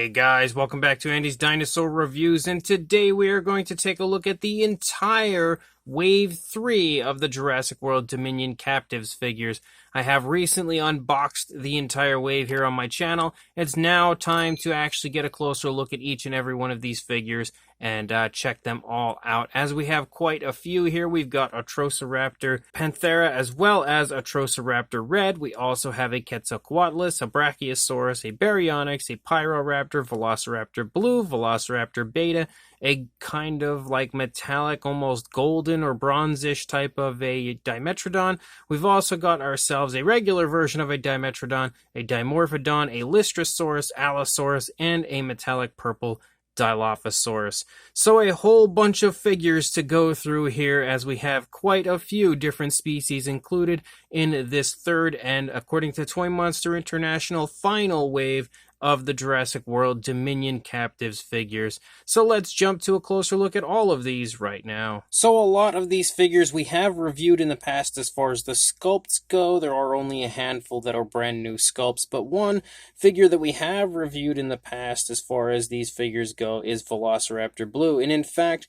Hey guys, welcome back to Andy's Dinosaur Reviews, and today we are going to take a look at the entire Wave 3 of the Jurassic World Dominion Captivz figures. I have recently unboxed the entire wave here on my channel. It's now time to actually get a closer look at each and every one of these figures and check them all out. As we have quite a few here, we've got a Trosa Raptor Panthera as well as a Trosa Raptor Red. We also have a Quetzalcoatlus, a Brachiosaurus, a Baryonyx, a Pyro Raptor, Velociraptor Blue, Velociraptor Beta, a kind of like metallic, almost golden or bronzish type of a Dimetrodon. We've also got ourselves a regular version of a Dimetrodon, a Dimorphodon, a Lystrosaurus, Allosaurus, and a metallic purple Dilophosaurus. So a whole bunch of figures to go through here, as we have quite a few different species included in this third and, according to Toymonster International, final wave of the Jurassic World Dominion Captivz figures. So let's jump to a closer look at all of these right now. So a lot of these figures we have reviewed in the past as far as the sculpts go. There are only a handful that are brand new sculpts, but one figure that we have reviewed in the past as far as these figures go is Velociraptor Blue. And in fact,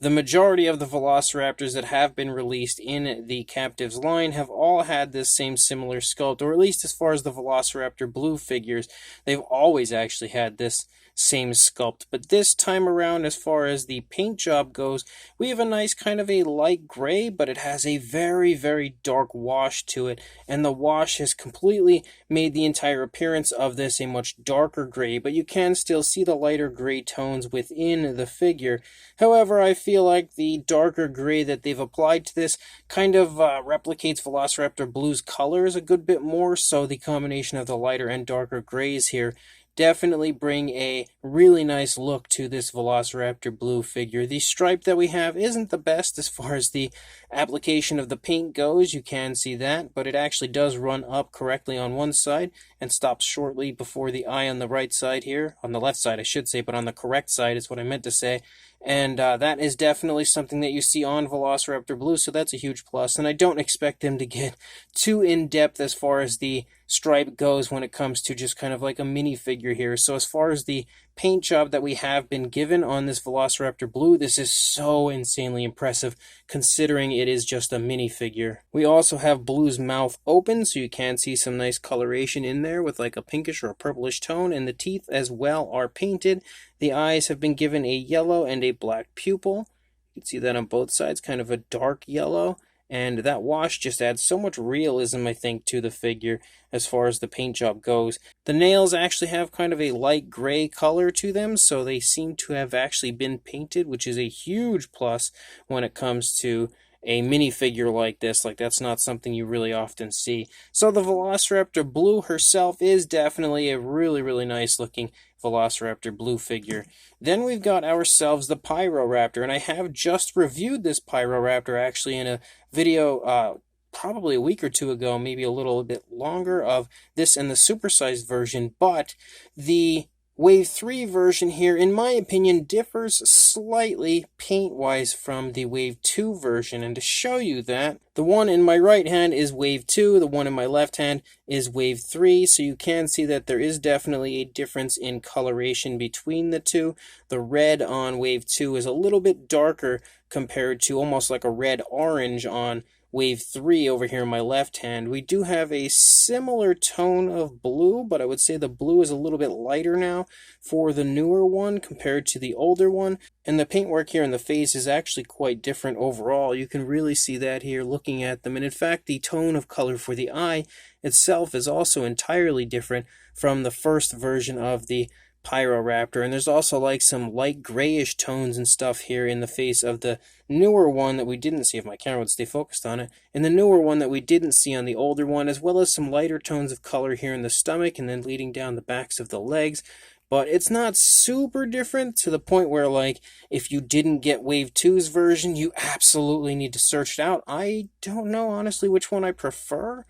the majority of the Velociraptors that have been released in the Captivz line have all had this same similar sculpt, or at least as far as the Velociraptor Blue figures, they've always actually had this same sculpt. But this time around, as far as the paint job goes, we have a nice kind of a light gray, but it has a very, very dark wash to it, and the wash has completely made the entire appearance of this a much darker gray, but you can still see the lighter gray tones within the figure. However, I feel like the darker gray that they've applied to this kind of replicates Velociraptor Blue's colors a good bit more, so the combination of the lighter and darker grays here definitely bring a really nice look to this Velociraptor Blue figure. The stripe that we have isn't the best as far as the application of the paint goes, you can see that, but it actually does run up correctly on one side and stops shortly before the eye on the right side here, on the left side I should say, but on the correct side is what I meant to say. And that is definitely something that you see on Velociraptor Blue, so that's a huge plus. And I don't expect them to get too in-depth as far as the stripe goes when it comes to just kind of like a minifigure here. So as far as the paint job that we have been given on this Velociraptor Blue, this is so insanely impressive considering it is just a minifigure. We also have Blue's mouth open, so you can see some nice coloration in there with like a pinkish or a purplish tone, and the teeth as well are painted. The eyes have been given a yellow and a black pupil. You can see that on both sides, kind of a dark yellow. And that wash just adds so much realism, I think, to the figure as far as the paint job goes. The nails actually have kind of a light gray color to them, so they seem to have actually been painted, which is a huge plus when it comes to a minifigure like this. Like, that's not something you really often see. So the Velociraptor Blue herself is definitely a really, really nice looking Velociraptor Blue figure. Then we've got ourselves the Pyro Raptor, and I have just reviewed this Pyro Raptor actually in a video probably a week or two ago, maybe a little bit longer, of this and the supersized version, but the Wave 3 version here, in my opinion, differs slightly paint-wise from the Wave 2 version. And to show you that, the one in my right hand is Wave 2, the one in my left hand is Wave 3, so you can see that there is definitely a difference in coloration between the two. The red on Wave 2 is a little bit darker compared to almost like a red-orange on Wave 3 over here in my left hand. We do have a similar tone of blue, but I would say the blue is a little bit lighter now for the newer one compared to the older one. And the paintwork here in the face is actually quite different overall. You can really see that here looking at them. And in fact, the tone of color for the eye itself is also entirely different from the first version of the Pyro Raptor, and there's also like some light grayish tones and stuff here in the face of the newer one that we didn't see, if my camera would stay focused on it, and the newer one that we didn't see on the older one, as well as some lighter tones of color here in the stomach and then leading down the backs of the legs. But it's not super different to the point where, like, if you didn't get Wave 2's version, you absolutely need to search it out. I don't know, honestly, which one I prefer.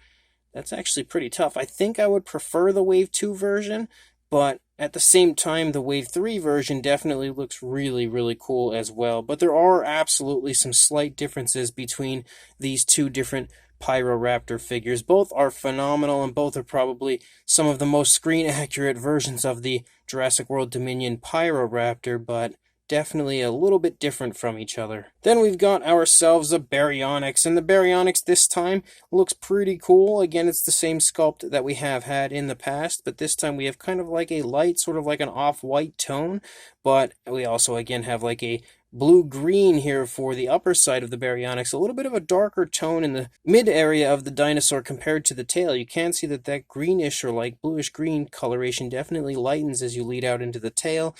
That's actually pretty tough. I think I would prefer the Wave 2 version, but at the same time, the Wave 3 version definitely looks really, really cool as well. But there are absolutely some slight differences between these two different Pyroraptor figures. Both are phenomenal, and both are probably some of the most screen-accurate versions of the Jurassic World Dominion Pyroraptor, but definitely a little bit different from each other. Then we've got ourselves a Baryonyx, and the Baryonyx this time looks pretty cool. Again, it's the same sculpt that we have had in the past, but this time we have kind of like a light, sort of like an off-white tone, but we also again have like a blue-green here for the upper side of the Baryonyx, a little bit of a darker tone in the mid area of the dinosaur compared to the tail. You can see that that greenish or like bluish-green coloration definitely lightens as you lead out into the tail.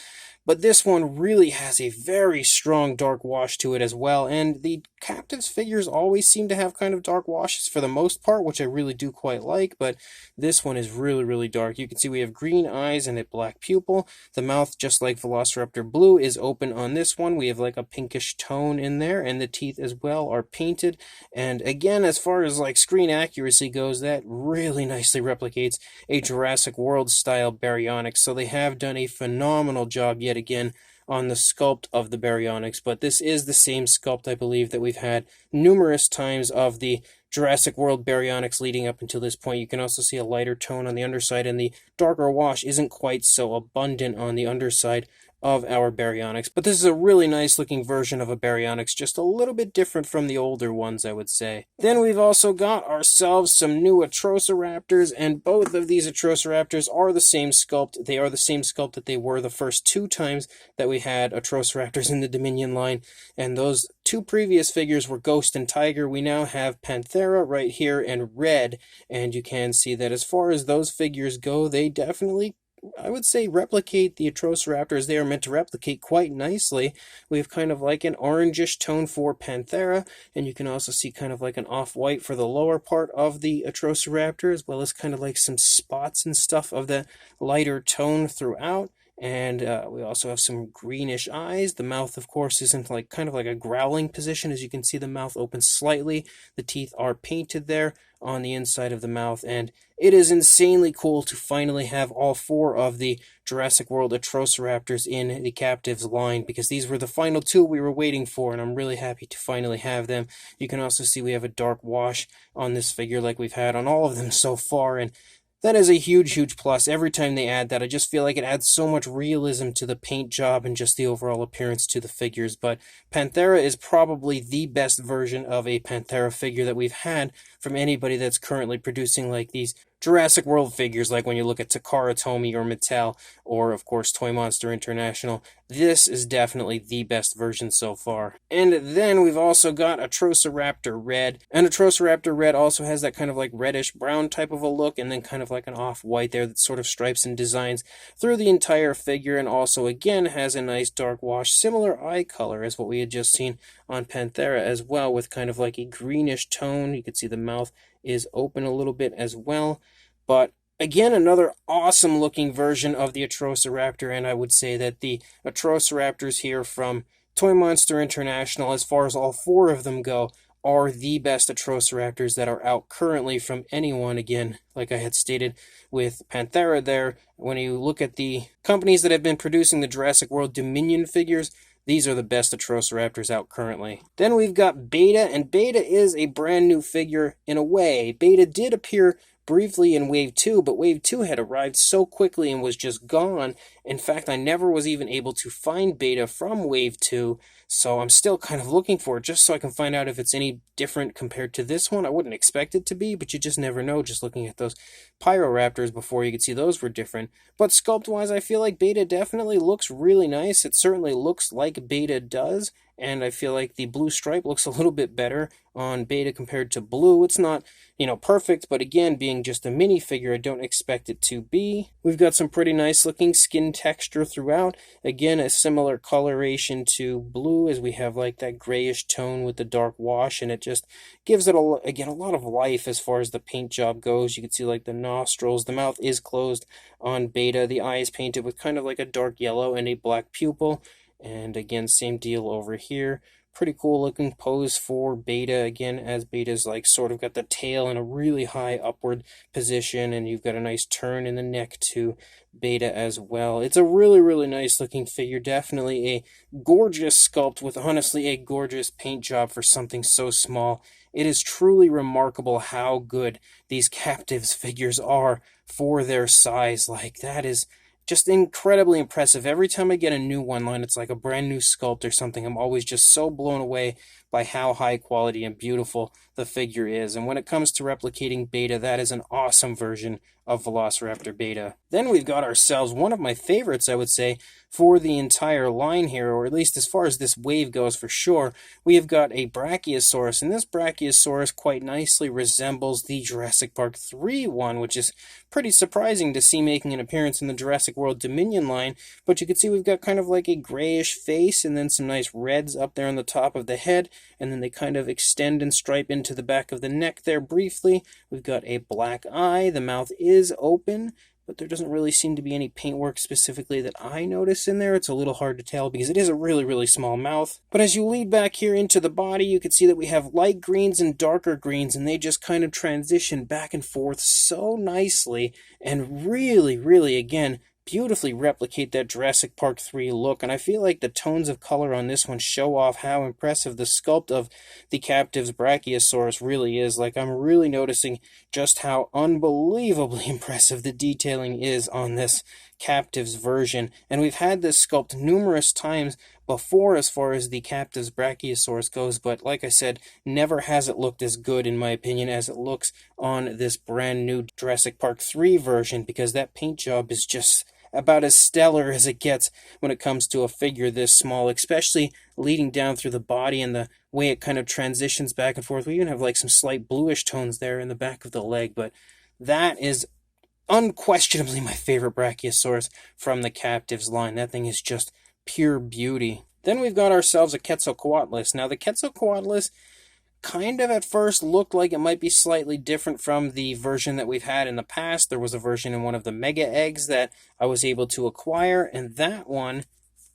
But this one really has a very strong dark wash to it as well, and the Captivz figures always seem to have kind of dark washes for the most part, which I really do quite like, but this one is really, really dark. You can see we have green eyes and a black pupil. The mouth, just like Velociraptor Blue, is open on this one. We have like a pinkish tone in there, and the teeth as well are painted. And again, as far as like screen accuracy goes, that really nicely replicates a Jurassic World style Baryonyx, so they have done a phenomenal job yet again on the sculpt of the Baryonyx, but this is the same sculpt, I believe, that we've had numerous times of the Jurassic World Baryonyx leading up until this point. You can also see a lighter tone on the underside, and the darker wash isn't quite so abundant on the underside of our Baryonyx, but this is a really nice looking version of a Baryonyx, just a little bit different from the older ones, I would say. Then we've also got ourselves some new Atrociraptors, and both of these Atrociraptors are the same sculpt. They are the same sculpt that they were the first two times that we had Atrociraptors in the Dominion line, and those two previous figures were Ghost and Tiger. We now have Panthera right here and Red, and you can see that as far as those figures go, they definitely, I would say, replicate the Atrociraptors. They are meant to replicate quite nicely. We have kind of like an orangish tone for Panthera, and you can also see kind of like an off-white for the lower part of the Atrociraptor, as well as kind of like some spots and stuff of the lighter tone throughout. And we also have some greenish eyes. The mouth, of course, is in like kind of like a growling position. As you can see, the mouth opens slightly. The teeth are painted there on the inside of the mouth, and it is insanely cool to finally have all four of the Jurassic World Atrociraptors in the Captivz line, because these were the final two we were waiting for, and I'm really happy to finally have them. You can also see we have a dark wash on this figure like we've had on all of them so far, and that is a huge, huge plus. Every time they add that, I just feel like it adds so much realism to the paint job and just the overall appearance to the figures. But Panthera is probably the best version of a Panthera figure that we've had from anybody that's currently producing like these Jurassic World figures, like when you look at Takara Tomy or Mattel, or of course Toymonster International. This is definitely the best version so far. And then we've also got a Trosa Raptor Red, and a Trosa Raptor Red also has that kind of like reddish brown type of a look, and then kind of like an off-white there that sort of stripes and designs through the entire figure, and also again has a nice dark wash, similar eye color as what we had just seen on Panthera as well, with kind of like a greenish tone. You can see the mouth is open a little bit as well. But again, another awesome looking version of the Atrociraptor, and I would say that the Atrociraptors here from Toymonster International, as far as all four of them go, are the best Atrociraptors that are out currently from anyone. Again, like I had stated with Panthera there, when you look at the companies that have been producing the Jurassic World Dominion figures, these are the best Atrociraptors out currently. Then we've got Beta, and Beta is a brand new figure in a way. Beta did appear briefly in Wave 2, but Wave 2 had arrived so quickly and was just gone. In fact, I never was even able to find Beta from Wave 2, so I'm still kind of looking for it just so I can find out if it's any different compared to this one. I wouldn't expect it to be, but you just never know just looking at those Pyroraptors before. You could see those were different. But sculpt-wise, I feel like Beta definitely looks really nice. It certainly looks like Beta does, and I feel like the blue stripe looks a little bit better on Beta compared to Blue. It's not, perfect, but again, being just a minifigure, I don't expect it to be. We've got some pretty nice looking skin texture throughout. Again, a similar coloration to Blue, as we have like that grayish tone with the dark wash, and it just gives it, again, a lot of life as far as the paint job goes. You can see like the nostrils, the mouth is closed on Beta, the eye is painted with kind of like a dark yellow and a black pupil. And again, same deal over here. Pretty cool looking pose for Beta, again, as Beta's like sort of got the tail in a really high upward position, and you've got a nice turn in the neck to Beta as well. It's a really, really nice looking figure. Definitely a gorgeous sculpt with honestly a gorgeous paint job for something so small. It is truly remarkable how good these Captivz figures are for their size. Like, that is just incredibly impressive. Every time I get a new one line, it's like a brand new sculpt or something. I'm always just so blown away by how high quality and beautiful the figure is. And when it comes to replicating Beta, that is an awesome version of Velociraptor Beta. Then we've got ourselves one of my favorites, I would say, for the entire line here, or at least as far as this wave goes for sure. We have got a Brachiosaurus, and this Brachiosaurus quite nicely resembles the Jurassic Park 3 one, which is pretty surprising to see making an appearance in the Jurassic World Dominion line. But you can see we've got kind of like a grayish face, and then some nice reds up there on the top of the head, and then they kind of extend and stripe into the back of the neck there briefly. We've got a black eye, the mouth is open, but there doesn't really seem to be any paintwork specifically that I notice in there. It's a little hard to tell because it is a really, really small mouth. But as you lead back here into the body, you can see that we have light greens and darker greens, and they just kind of transition back and forth so nicely, and really, really, again, beautifully replicate that Jurassic Park 3 look. And I feel like the tones of color on this one show off how impressive the sculpt of the Captivz Brachiosaurus really is. Like, I'm really noticing just how unbelievably impressive the detailing is on this Captivz version. And we've had this sculpt numerous times before as far as the Captivz Brachiosaurus goes, but like I said, never has it looked as good, in my opinion, as it looks on this brand new Jurassic Park 3 version, because that paint job is just about as stellar as it gets when it comes to a figure this small, especially leading down through the body and the way it kind of transitions back and forth. We even have like some slight bluish tones there in the back of the leg, but that is unquestionably my favorite Brachiosaurus from the Captivz line. That thing is just pure beauty. Then we've got ourselves a Quetzalcoatlus. Now, the Quetzalcoatlus kind of at first looked like it might be slightly different from the version that we've had in the past. There was a version in one of the Mega Eggs that I was able to acquire, and that one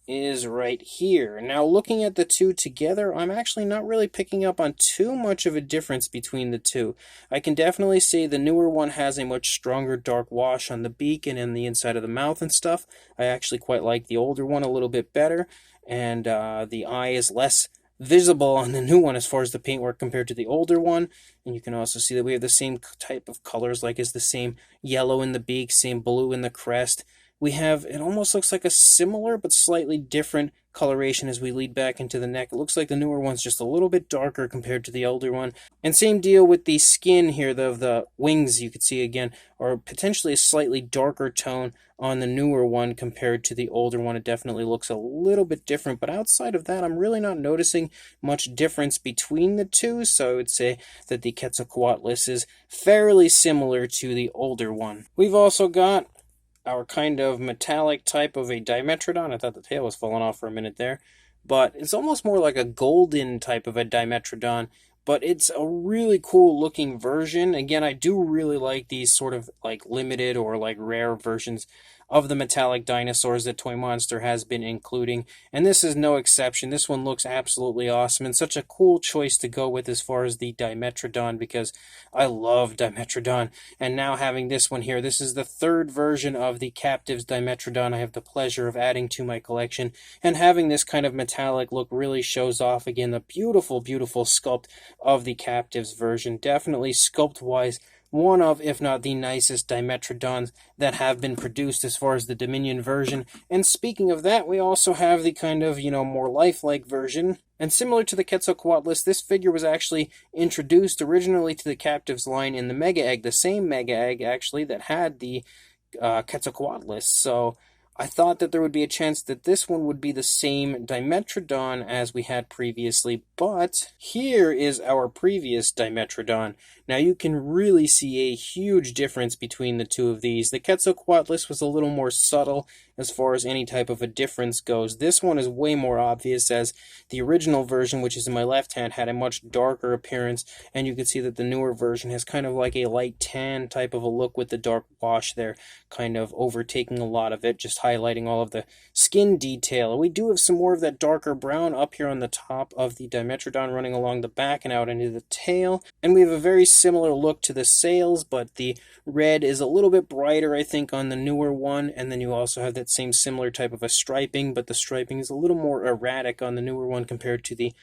is right here. Now, looking at the two together, I'm actually not really picking up on too much of a difference between the two. I can definitely say the newer one has a much stronger dark wash on the beak and in the inside of the mouth and stuff. I actually quite like the older one a little bit better, and the eye is less visible on the new one as far as the paintwork compared to the older one. And you can also see that we have the same type of colors, like it's the same yellow in the beak, same blue in the crest. We have, it almost looks like a similar but slightly different coloration as we lead back into the neck. It looks like the newer one's just a little bit darker compared to the older one. And same deal with the skin here, the wings you could see again, are potentially a slightly darker tone on the newer one compared to the older one. It definitely looks a little bit different, but outside of that, I'm really not noticing much difference between the two, so I would say that the Quetzalcoatlus is fairly similar to the older one. We've also got our kind of metallic type of a Dimetrodon. I thought the tail was falling off for a minute there, but it's almost more like a golden type of a Dimetrodon, but it's a really cool looking version. Again, I do really like these sort of like limited or like rare versions of the metallic dinosaurs that Toymonster has been including, and this is no exception. This one looks absolutely awesome and such a cool choice to go with as far as the Dimetrodon, because I love Dimetrodon. And now having this one here, this is the third version of the Captivz Dimetrodon I have the pleasure of adding to my collection, and having this kind of metallic look really shows off again the beautiful, beautiful sculpt of the Captivz version. Definitely sculpt-wise, one of, if not the nicest Dimetrodons that have been produced as far as the Dominion version. And speaking of that, we also have the kind of, more lifelike version. And similar to the Quetzalcoatlus, this figure was actually introduced originally to the Captivz line in the Mega Egg, the same Mega Egg, actually, that had the Quetzalcoatlus. So I thought that there would be a chance that this one would be the same Dimetrodon as we had previously, but here is our previous Dimetrodon. Now you can really see a huge difference between the two of these. The Quetzalcoatlus was a little more subtle as far as any type of a difference goes. This one is way more obvious, as the original version, which is in my left hand, had a much darker appearance, and you can see that the newer version has kind of like a light tan type of a look with the dark wash there, kind of overtaking a lot of it, just highlighting all of the skin detail. And we do have some more of that darker brown up here on the top of the Dimetrodon, running along the back and out into the tail. And we have a very similar look to the sails, but the red is a little bit brighter, I think, on the newer one. And then you also have that same similar type of a striping, but the striping is a little more erratic on the newer one compared to the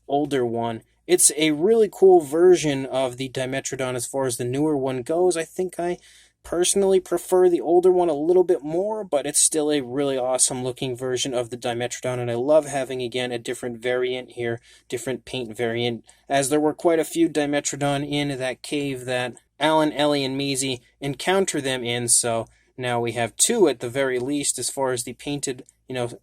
older one. It's a really cool version of the Dimetrodon as far as the newer one goes. I think I personally prefer the older one a little bit more, but it's still a really awesome looking version of the Dimetrodon, and I love having, again, a different variant here, different paint variant, as there were quite a few Dimetrodon in that cave that Alan, Ellie, and Maisie encounter them in, so now we have two at the very least as far as the painted,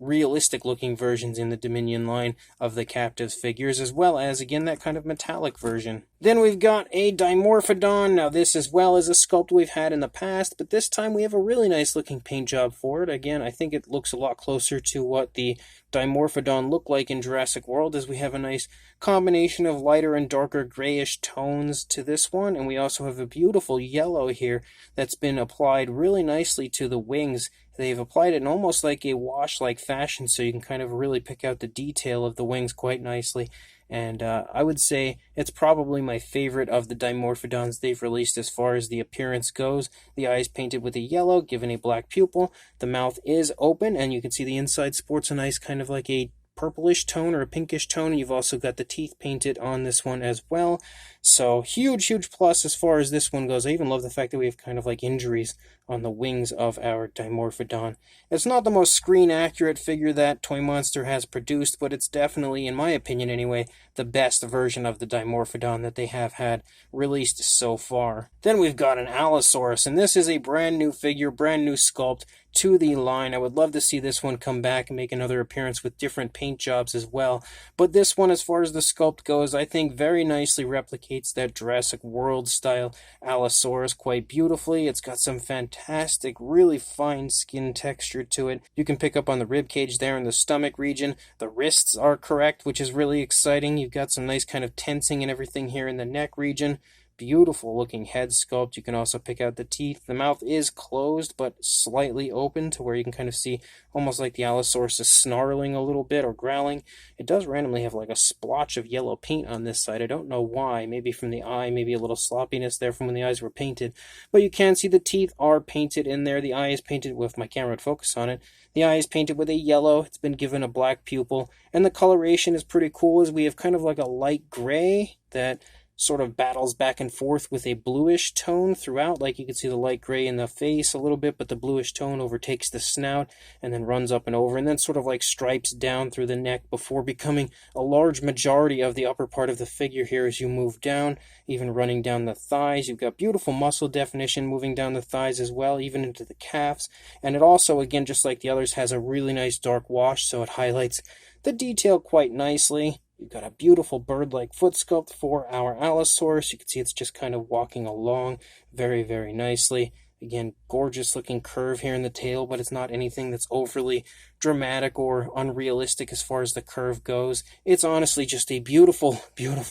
realistic looking versions in the Dominion line of the Captivz figures, as well as, again, that kind of metallic version. Then we've got a Dimorphodon. Now this as well is a sculpt we've had in the past, but this time we have a really nice looking paint job for it. Again, I think it looks a lot closer to what the Dimorphodon looked like in Jurassic World, as we have a nice combination of lighter and darker grayish tones to this one, and we also have a beautiful yellow here that's been applied really nicely to the wings. They've applied it in almost like a wash-like fashion, so you can kind of really pick out the detail of the wings quite nicely. And I would say it's probably my favorite of the Dimorphodons they've released as far as the appearance goes. The eyes painted with a yellow, given a black pupil. The mouth is open, and you can see the inside sports a nice kind of like a purplish tone or a pinkish tone. You've also got the teeth painted on this one as well. So huge plus as far as this one goes. I even love the fact that we have kind of like injuries on the wings of our Dimorphodon. It's not the most screen accurate figure that Toymonster has produced, but it's definitely, in my opinion anyway, the best version of the Dimorphodon that they have had released so far. Then we've got an Allosaurus, and this is a brand new figure, brand new sculpt to the line. I would love to see this one come back and make another appearance with different paint jobs as well. But this one, as far as the sculpt goes, I think very nicely replicates that Jurassic World style Allosaurus quite beautifully. It's got some fantastic, really fine skin texture to it. You can pick up on the rib cage there in the stomach region. The wrists are correct, which is really exciting. You've got some nice kind of tensing and everything here in the neck region. Beautiful looking head sculpt. You can also pick out the teeth. The mouth is closed but slightly open to where you can kind of see almost like the Allosaurus is snarling a little bit or growling. It does randomly have like a splotch of yellow paint on this side. I don't know why. Maybe from the eye, maybe a little sloppiness there from when the eyes were painted. But you can see the teeth are painted in there. The eye is painted with, my camera would focus on it. The eye is painted with a yellow. It's been given a black pupil. And the coloration is pretty cool, as we have kind of like a light gray that sort of battles back and forth with a bluish tone throughout. Like you can see the light gray in the face a little bit, but the bluish tone overtakes the snout and then runs up and over, and then sort of like stripes down through the neck before becoming a large majority of the upper part of the figure here as you move down, even running down the thighs. You've got beautiful muscle definition moving down the thighs as well, even into the calves. And it also, again, just like the others, has a really nice dark wash, so it highlights the detail quite nicely. You've got a beautiful bird-like foot sculpt for our Allosaurus. You can see it's just kind of walking along very, very nicely. Again, gorgeous looking curve here in the tail, but it's not anything that's overly dramatic or unrealistic as far as the curve goes. It's honestly just a beautiful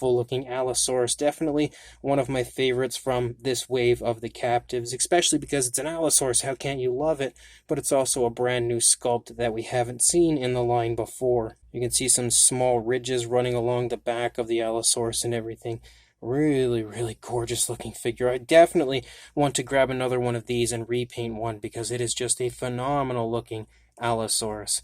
looking Allosaurus. Definitely one of my favorites from this wave of the Captivz, especially because it's an Allosaurus. How can't you love it? But it's also a brand new sculpt that we haven't seen in the line before. You can see some small ridges running along the back of the Allosaurus and everything. Really gorgeous looking figure. I definitely want to grab another one of these and repaint one, because it is just a phenomenal looking Allosaurus.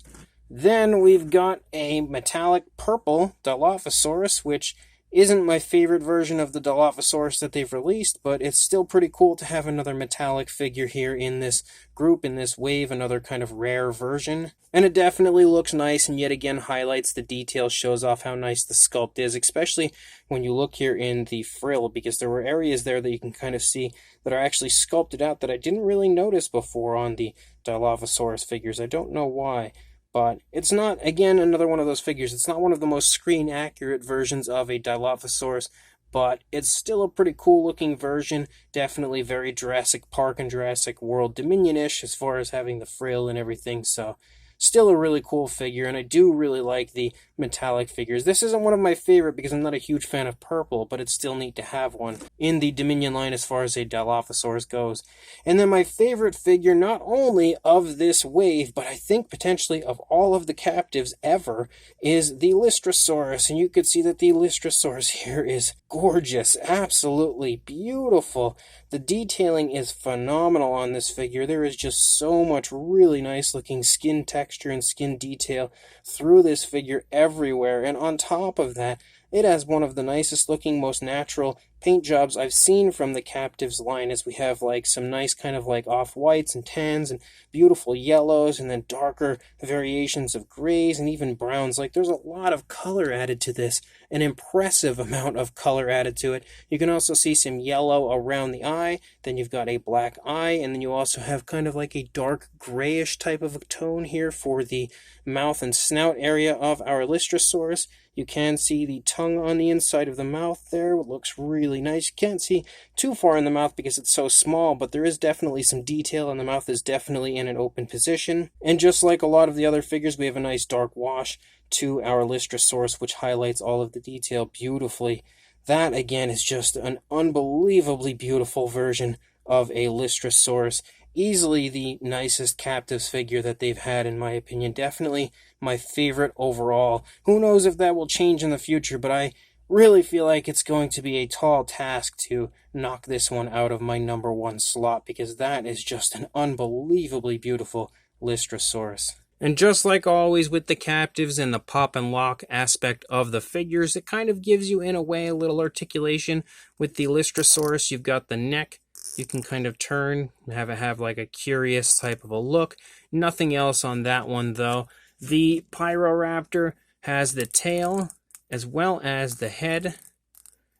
Then we've got a metallic purple Dilophosaurus, which isn't my favorite version of the Dilophosaurus that they've released, but it's still pretty cool to have another metallic figure here in this group, in this wave, another kind of rare version. And it definitely looks nice, and yet again highlights the detail, shows off how nice the sculpt is, especially when you look here in the frill, because there were areas there that you can kind of see that are actually sculpted out that I didn't really notice before on the Dilophosaurus figures. I don't know why. But it's not, again, another one of those figures. It's not one of the most screen-accurate versions of a Dilophosaurus, but it's still a pretty cool looking version. Definitely very Jurassic Park and Jurassic World Dominion-ish as far as having the frill and everything, so still a really cool figure, and I do really like the metallic figures. This isn't one of my favorite because I'm not a huge fan of purple, but it's still neat to have one in the Dominion line as far as a Dilophosaurus goes. And then my favorite figure, not only of this wave, but I think potentially of all of the Captivz ever, is the Lystrosaurus. And you could see that the Lystrosaurus here is gorgeous, absolutely beautiful. The detailing is phenomenal on this figure. There is just so much really nice looking skin texture and skin detail through this figure everywhere. And on top of that, it has one of the nicest looking, most natural paint jobs I've seen from the Captivz line, as we have like some nice kind of like off-whites and tans and beautiful yellows, and then darker variations of grays and even browns. Like, there's a lot of color added to this, an impressive amount of color added to it. You can also see some yellow around the eye, then you've got a black eye, and then you also have kind of like a dark grayish type of a tone here for the mouth and snout area of our Lystrosaurus. You can see the tongue on the inside of the mouth there. It looks really nice. You can't see too far in the mouth because it's so small, but there is definitely some detail, and the mouth is definitely in an open position. And just like a lot of the other figures, we have a nice dark wash to our Lystrosaurus, which highlights all of the detail beautifully. That, again, is just an unbelievably beautiful version of a Lystrosaurus. Easily the nicest Captivz figure that they've had, in my opinion. Definitely my favorite overall. Who knows if that will change in the future, but I really feel like it's going to be a tall task to knock this one out of my #1 slot, because that is just an unbelievably beautiful Lystrosaurus. And just like always with the Captivz and the pop and lock aspect of the figures, it kind of gives you, in a way, a little articulation. With the Lystrosaurus, you've got the neck. You can kind of turn and have it have like a curious type of a look. Nothing else on that one, though. The Pyroraptor has the tail as well as the head.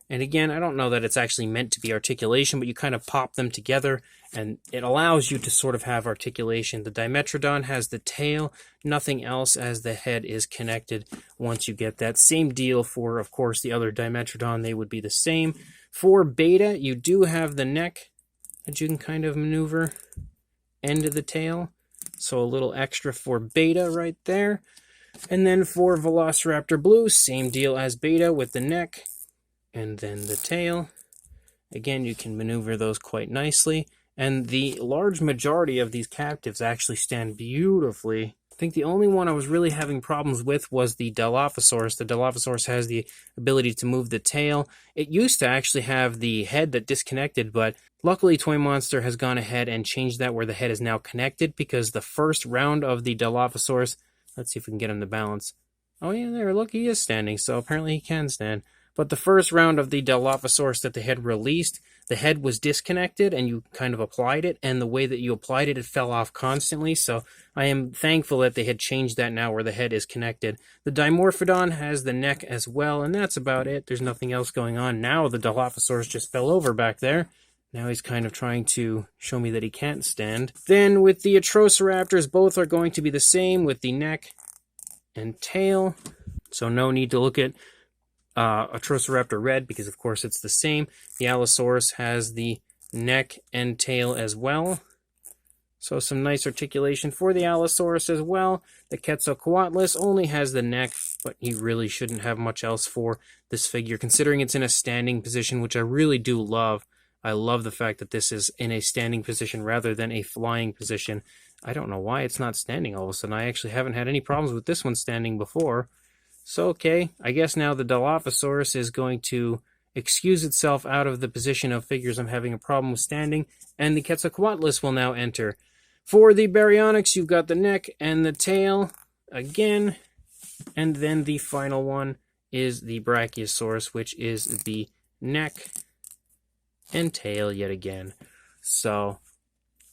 And again, I don't know that it's actually meant to be articulation, but you kind of pop them together and it allows you to sort of have articulation. The Dimetrodon has the tail, nothing else, as the head is connected once you get that. Same deal for, of course, the other Dimetrodon. They would be the same. For Beta, you do have the neck that you can kind of maneuver, end of the tail. So a little extra for Beta right there. And then for Velociraptor Blue, same deal as Beta with the neck and then the tail. Again, you can maneuver those quite nicely. And the large majority of these Captivz actually stand beautifully. I think the only one I was really having problems with was the Dilophosaurus. The Dilophosaurus has the ability to move the tail. It used to actually have the head that disconnected, but luckily Toymonster has gone ahead and changed that where the head is now connected, because the first round of the Dilophosaurus, let's see if we can get him to balance. Oh yeah, there, look, he is standing, so apparently he can stand. But the first round of the Dilophosaurus that they had released, the head was disconnected and you kind of applied it, and the way that you applied it, it fell off constantly. So I am thankful that they had changed that now where the head is connected. The Dimetrodon has the neck as well, and that's about it. There's nothing else going on. Now the Dilophosaurus just fell over back there. Now he's kind of trying to show me that he can't stand. Then with the Atrociraptors, both are going to be the same with the neck and tail. So no need to look at Atrociraptor Red, because of course it's the same. The Allosaurus has the neck and tail as well. So some nice articulation for the Allosaurus as well. The Quetzalcoatlus only has the neck, but he really shouldn't have much else for this figure, considering it's in a standing position, which I really do love. I love the fact that this is in a standing position rather than a flying position. I don't know why it's not standing all of a sudden. I actually haven't had any problems with this one standing before. So, okay, I guess now the Dilophosaurus is going to excuse itself out of the position of figures I'm having a problem with standing, and the Quetzalcoatlus will now enter. For the Baryonyx, you've got the neck and the tail again, and then the final one is the Brachiosaurus, which is the neck and tail yet again. So,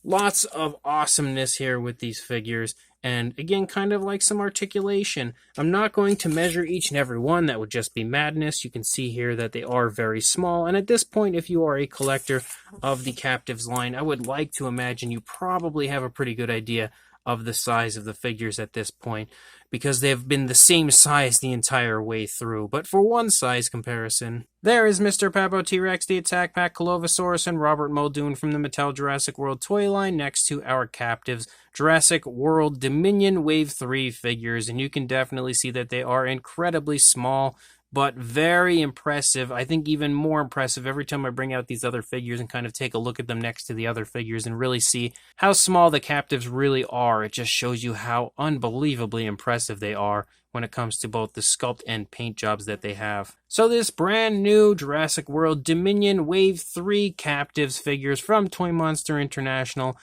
lots of awesomeness here with these figures. And again, kind of like some articulation. I'm not going to measure each and every one. That would just be madness. You can see here that they are very small. And at this point, if you are a collector of the Captivz line, I would like to imagine you probably have a pretty good idea of the size of the figures at this point, because they've been the same size the entire way through, but for one size comparison. There is Mr. Papo T-Rex, the Attack Pack Dilophosaurus, and Robert Muldoon from the Mattel Jurassic World toy line next to our Captivz Jurassic World Dominion Wave 3 figures, and you can definitely see that they are incredibly small, but very impressive. I think even more impressive every time I bring out these other figures and kind of take a look at them next to the other figures and really see how small the Captivz really are. It just shows you how unbelievably impressive they are when it comes to both the sculpt and paint jobs that they have. So this brand new Jurassic World Dominion Wave 3 Captivz figures from Toymonster International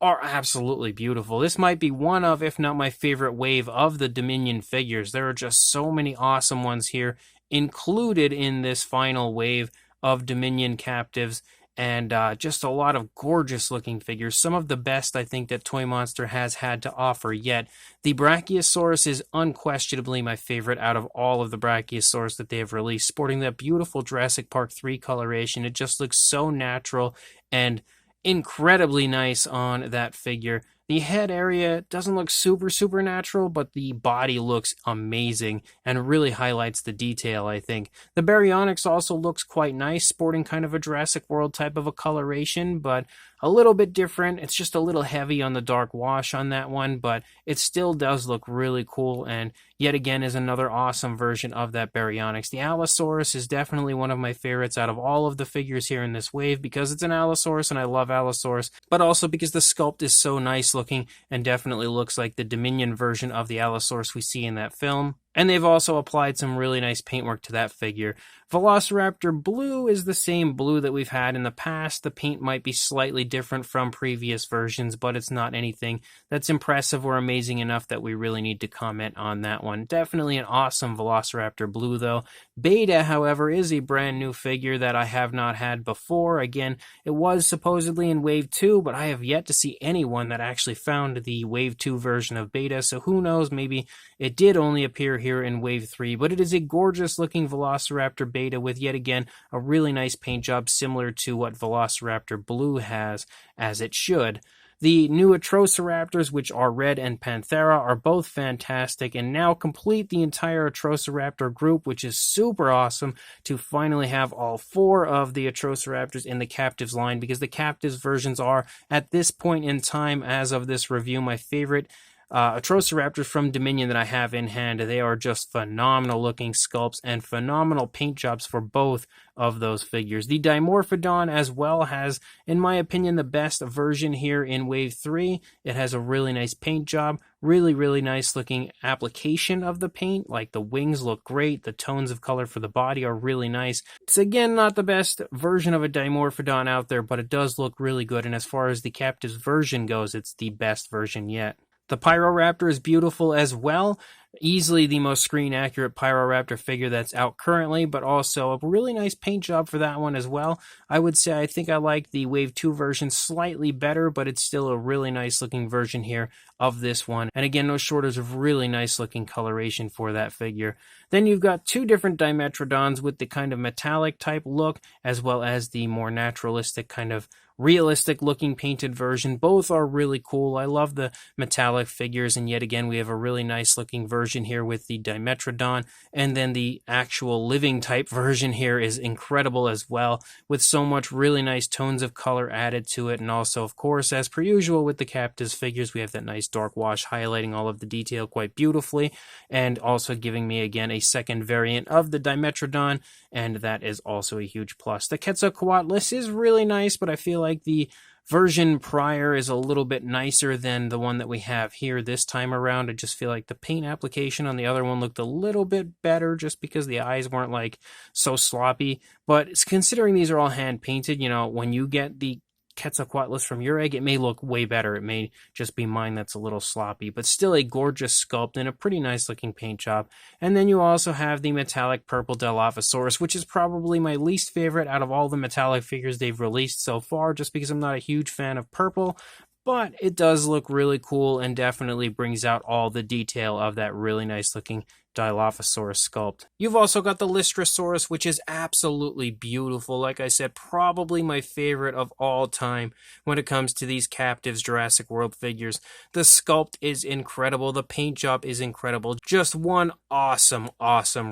are absolutely beautiful. This might be one of, if not my favorite wave of the Dominion figures. There are just so many awesome ones here included in this final wave of Dominion Captivz, and just a lot of gorgeous looking figures. Some of the best I think that Toy Monster has had to offer yet. The Brachiosaurus is unquestionably my favorite out of all of the Brachiosaurus that they have released, sporting that beautiful Jurassic Park 3 coloration. It just looks so natural and incredibly nice on that figure. The head area doesn't look super natural, but the body looks amazing and really highlights the detail, I think. The Baryonyx also looks quite nice, sporting kind of a Jurassic World type of a coloration, but a little bit different. It's just a little heavy on the dark wash on that one, but it still does look really cool, and yet again is another awesome version of that Baryonyx. The Allosaurus is definitely one of my favorites out of all of the figures here in this wave, because it's an Allosaurus and I love Allosaurus, but also because the sculpt is so nice looking and definitely looks like the Dominion version of the Allosaurus we see in that film. And they've also applied some really nice paintwork to that figure. Velociraptor Blue is the same blue that we've had in the past. The paint might be slightly different from previous versions, but it's not anything that's impressive or amazing enough that we really need to comment on that one. Definitely an awesome Velociraptor Blue, though. Beta, however, is a brand new figure that I have not had before. Again, it was supposedly in Wave 2, but I have yet to see anyone that actually found the Wave 2 version of Beta, so who knows, maybe it did only appear here in Wave 3, but it is a gorgeous looking Velociraptor Beta with yet again a really nice paint job similar to what Velociraptor Blue has, as it should. The new Atrociraptors, which are Red and Panthera, are both fantastic and now complete the entire Atrociraptor group, which is super awesome to finally have all 4 of the Atrociraptors in the Captivz line, because the Captivz versions are, at this point in time, as of this review, my favorite Atrociraptors from Dominion that I have in hand. They are just phenomenal looking sculpts and phenomenal paint jobs for both of those figures. The Dimetrodon as well has, in my opinion, the best version here in Wave 3. It has a really nice paint job, really nice looking application of the paint. Like, the wings look great, the tones of color for the body are really nice. It's again not the best version of a Dimetrodon out there, but it does look really good, and as far as the Captivz version goes, it's the best version yet. The Pyro Raptor is beautiful as well. Easily the most screen-accurate Pyro Raptor figure that's out currently, but also a really nice paint job for that one as well. I would say I think I like the Wave 2 version slightly better, but it's still a really nice-looking version here of this one. And again, no shortage of really nice-looking coloration for that figure. Then you've got 2 different Dimetrodons with the kind of metallic-type look, as well as the more naturalistic kind of realistic looking painted version. Both are really cool. I love the metallic figures, and yet again we have a really nice looking version here with the Dimetrodon, and then the actual living type version here is incredible as well, with so much really nice tones of color added to it. And also, of course, as per usual with the Captivz figures, we have that nice dark wash highlighting all of the detail quite beautifully, and also giving me again a second variant of the Dimetrodon, and that is also a huge plus. The Quetzalcoatlus is really nice, but I feel like the version prior is a little bit nicer than the one that we have here this time around. I just feel like the paint application on the other one looked a little bit better, just because the eyes weren't like so sloppy. But considering these are all hand painted, you know, when you get the Quetzalcoatlus from your egg, it may look way better. It may just be mine that's a little sloppy, but still a gorgeous sculpt and a pretty nice looking paint job. And then you also have the metallic purple Dilophosaurus, which is probably my least favorite out of all the metallic figures they've released so far, just because I'm not a huge fan of purple. But it does look really cool and definitely brings out all the detail of that really nice looking Dilophosaurus sculpt. You've also got the Lystrosaurus, which is absolutely beautiful. Like I said, probably my favorite of all time when it comes to these Captivz Jurassic World figures. The sculpt is incredible. The paint job is incredible. Just one awesome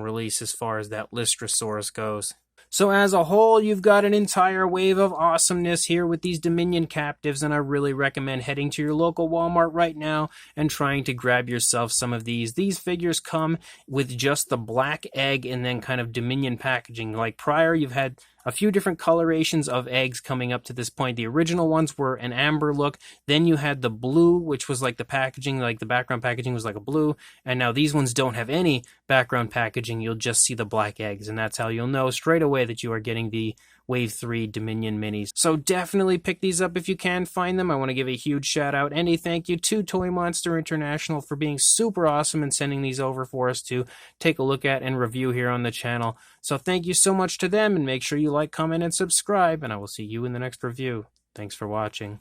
release as far as that Lystrosaurus goes. So as a whole, you've got an entire wave of awesomeness here with these Dominion Captivz, and I really recommend heading to your local Walmart right now and trying to grab yourself some of these. These figures come with just the black egg and then kind of Dominion packaging. Like prior, you've had a few different colorations of eggs coming up to this point. The original ones were an amber look. Then you had the blue, which was like the packaging, like the background packaging was like a blue. And now these ones don't have any background packaging. You'll just see the black eggs. And that's how you'll know straight away that you are getting the Wave 3 Dominion Minis. So definitely pick these up if you can find them. I want to give a huge shout out and a thank you to Toymonster International for being super awesome and sending these over for us to take a look at and review here on the channel. So thank you so much to them, and make sure you like, comment, and subscribe, and I will see you in the next review. Thanks for watching.